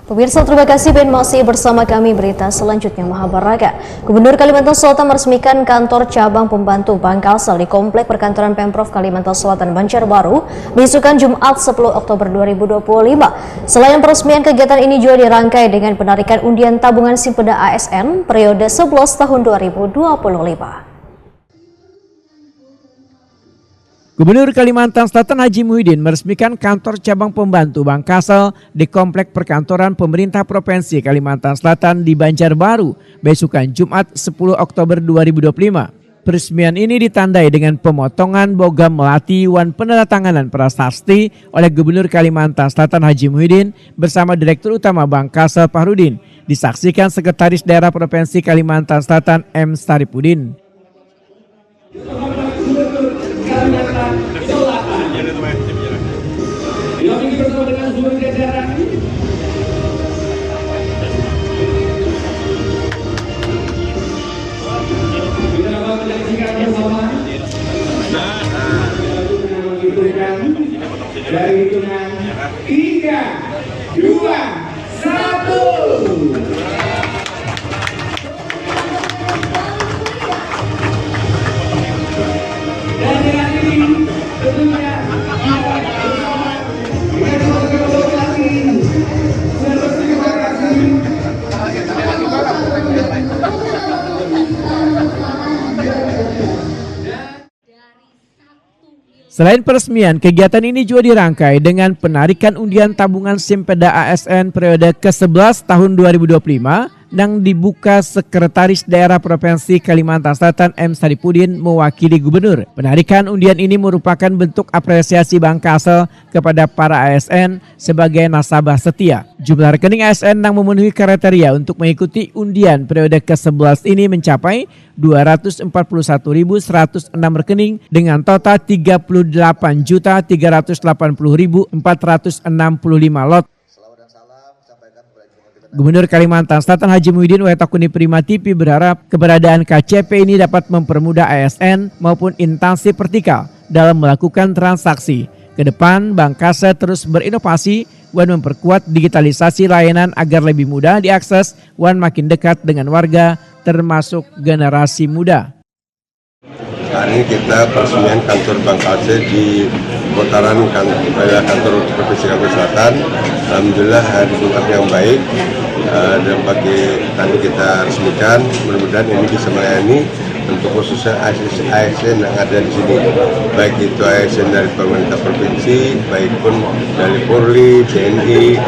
Pemirsa, terima kasih dan masih bersama kami berita selanjutnya Mahabharata. Gubernur Kalimantan Selatan meresmikan kantor cabang pembantu Bangkalsel di Komplek Perkantoran Pemprov Kalimantan Selatan Banjarbaru besukan Jumat 10 Oktober 2025. Selain peresmian, kegiatan ini juga dirangkai dengan penarikan undian tabungan Simpeda ASN periode 11 tahun 2025. Gubernur Kalimantan Selatan Haji Muhyiddin meresmikan kantor cabang pembantu Bangkalsel di Komplek Perkantoran Pemerintah Provinsi Kalimantan Selatan di Banjarbaru besukan Jumat 10 Oktober 2025. Peresmian ini ditandai dengan pemotongan bogam melati wan penandatanganan prasasti oleh Gubernur Kalimantan Selatan Haji Muhyiddin bersama Direktur Utama Bangkalsel Fahrudin, disaksikan Sekretaris Daerah Provinsi Kalimantan Selatan M. Saripudin. Dari hitungan 3, 2, 1. Dan dengan ini tentunya Selain peresmian, kegiatan ini juga dirangkai dengan penarikan undian tabungan Simpeda ASN periode ke-11 tahun 2025 yang dibuka Sekretaris Daerah Provinsi Kalimantan Selatan M. Saripudin mewakili Gubernur. Penarikan undian ini merupakan bentuk apresiasi Bangkalsel kepada para ASN sebagai nasabah setia. Jumlah rekening ASN yang memenuhi kriteria untuk mengikuti undian periode ke-11 ini mencapai 241.106 rekening dengan total 38.380.465 lot. Gubernur Kalimantan Selatan Haji Muhyiddin Wetakuni Prima TV berharap keberadaan KCP ini dapat mempermudah ASN maupun instansi vertikal dalam melakukan transaksi. Kedepan, Bangkalsel terus berinovasi dan memperkuat digitalisasi layanan agar lebih mudah diakses dan makin dekat dengan warga, termasuk generasi muda. Hari ini kita peresmian kantor Bangkalsel di putaran kantor Provinsi Kalimantan Selatan. Alhamdulillah hari Jumat yang baik dan pagi tadi kita resmikan. Mudah-mudahan ini bisa melayani untuk khususnya ASN yang ada di sini, baik itu ASN dari pemerintah provinsi, baik pun dari Polri, TNI.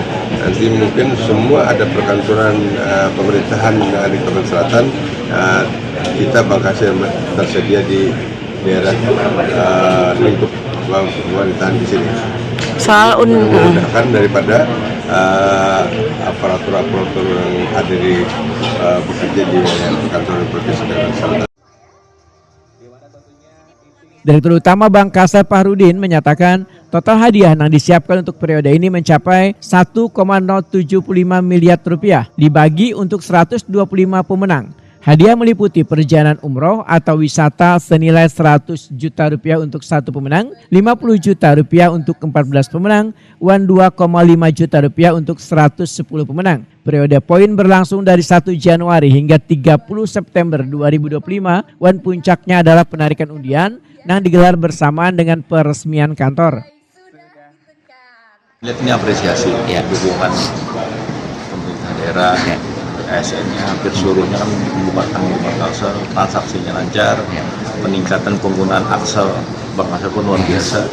Nanti mungkin semua ada perkantoran pemerintahan yang ada di Kalimantan Selatan. Kita Bangkalsel tersedia di daerah lingkup pemerintahan di sini. Soal memudahkan daripada aparatur yang ada di bekerja di kantor provinsi Kalimantan Selatan. Direktur Utama Bangkalsel Fahrudin menyatakan total hadiah yang disiapkan untuk periode ini mencapai 1,075 miliar rupiah dibagi untuk 125 pemenang. Hadiah meliputi perjalanan umroh atau wisata senilai 100 juta rupiah untuk satu pemenang, 50 juta rupiah untuk 14 pemenang, dan 2,5 juta rupiah untuk 110 pemenang. Periode poin berlangsung dari 1 Januari hingga 30 September 2025, dan puncaknya adalah penarikan undian yang digelar bersamaan dengan peresmian kantor. Lihat ini apresiasi ya, dukungan pemerintah daerah. Ya. ASN-nya hampir seluruhnya kan membukakan Bangkalsel, transaksinya lancar, peningkatan penggunaan Aksel Bangkalsel pun luar biasa.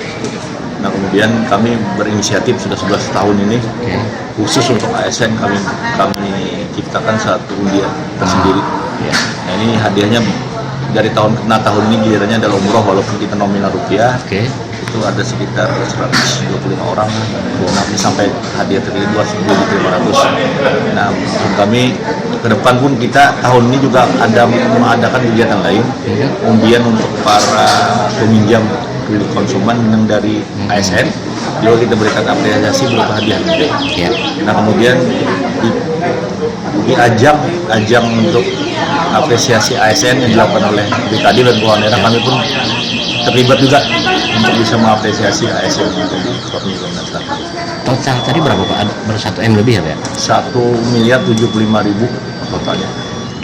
Nah kemudian kami berinisiatif sudah 11 tahun ini khusus untuk ASN kami ciptakan satu undian tersendiri. Nah ini hadiahnya dari tahun ke tahun ini gilirannya adalah umroh walaupun kita nominal rupiah. Itu ada sekitar 125 orang, nanti sampai hadiah tertinggi 2.500. Nah, kami ke depan pun kita tahun ini juga ada mengadakan kegiatan lain, undian untuk para peminjam kredit konsumen yang dari ASN, juga kita berikan apresiasi berupa hadiah. Nah, kemudian di ajang untuk apresiasi ASN yang dilakukan oleh BKD dan Keuangan Daerah, kami pun terlibat juga untuk bisa mengapresiasi ASN yang ada di Provinsi Kalimantan Selatan. Total tadi berapa Pak? Baru 1 M lebih ya Pak? 1.075.000 totalnya.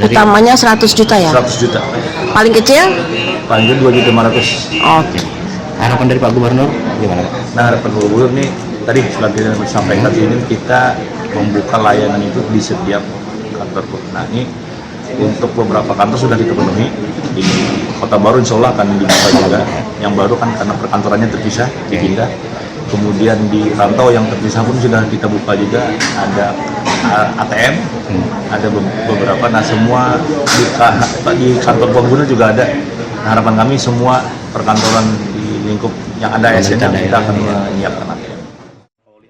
Utamanya 100 juta ya? 100 juta. Paling kecil? Paling kecil 2.500.000. Oke. Harapan dari Pak Gubernur gimana Pak? Nah, harapan gubernur nih tadi sudah kita sampaikan ini kita membuka layanan itu di setiap kantor. Nah, ini untuk beberapa kantor sudah kita penuhi. Di Kota Baru insya Allah akan dibuka juga. Yang baru kan karena perkantorannya terpisah, dipindah. Kemudian di Rantau yang terpisah pun sudah kita buka juga. Ada ATM, ada beberapa. Nah, semua di kantor gubernur juga ada. Nah, harapan kami semua perkantoran di lingkup yang ada ASN kita akan menyiapkan ATM.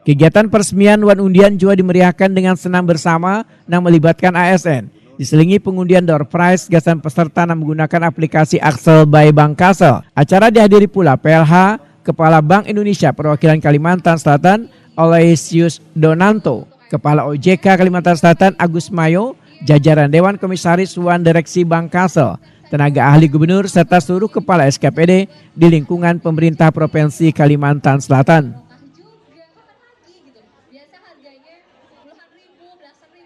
Kegiatan peresmian Wan Undian juga dimeriahkan dengan senam bersama yang melibatkan ASN. Diselingi pengundian door prize gasan peserta yang menggunakan aplikasi Axel by Bank Kasel. Acara dihadiri pula PLH, Kepala Bank Indonesia Perwakilan Kalimantan Selatan, Olesius Donanto, Kepala OJK Kalimantan Selatan Agus Mayo, jajaran Dewan Komisaris Wan Direksi Bank Kasel, tenaga ahli gubernur serta seluruh kepala SKPD di lingkungan pemerintah Provinsi Kalimantan Selatan.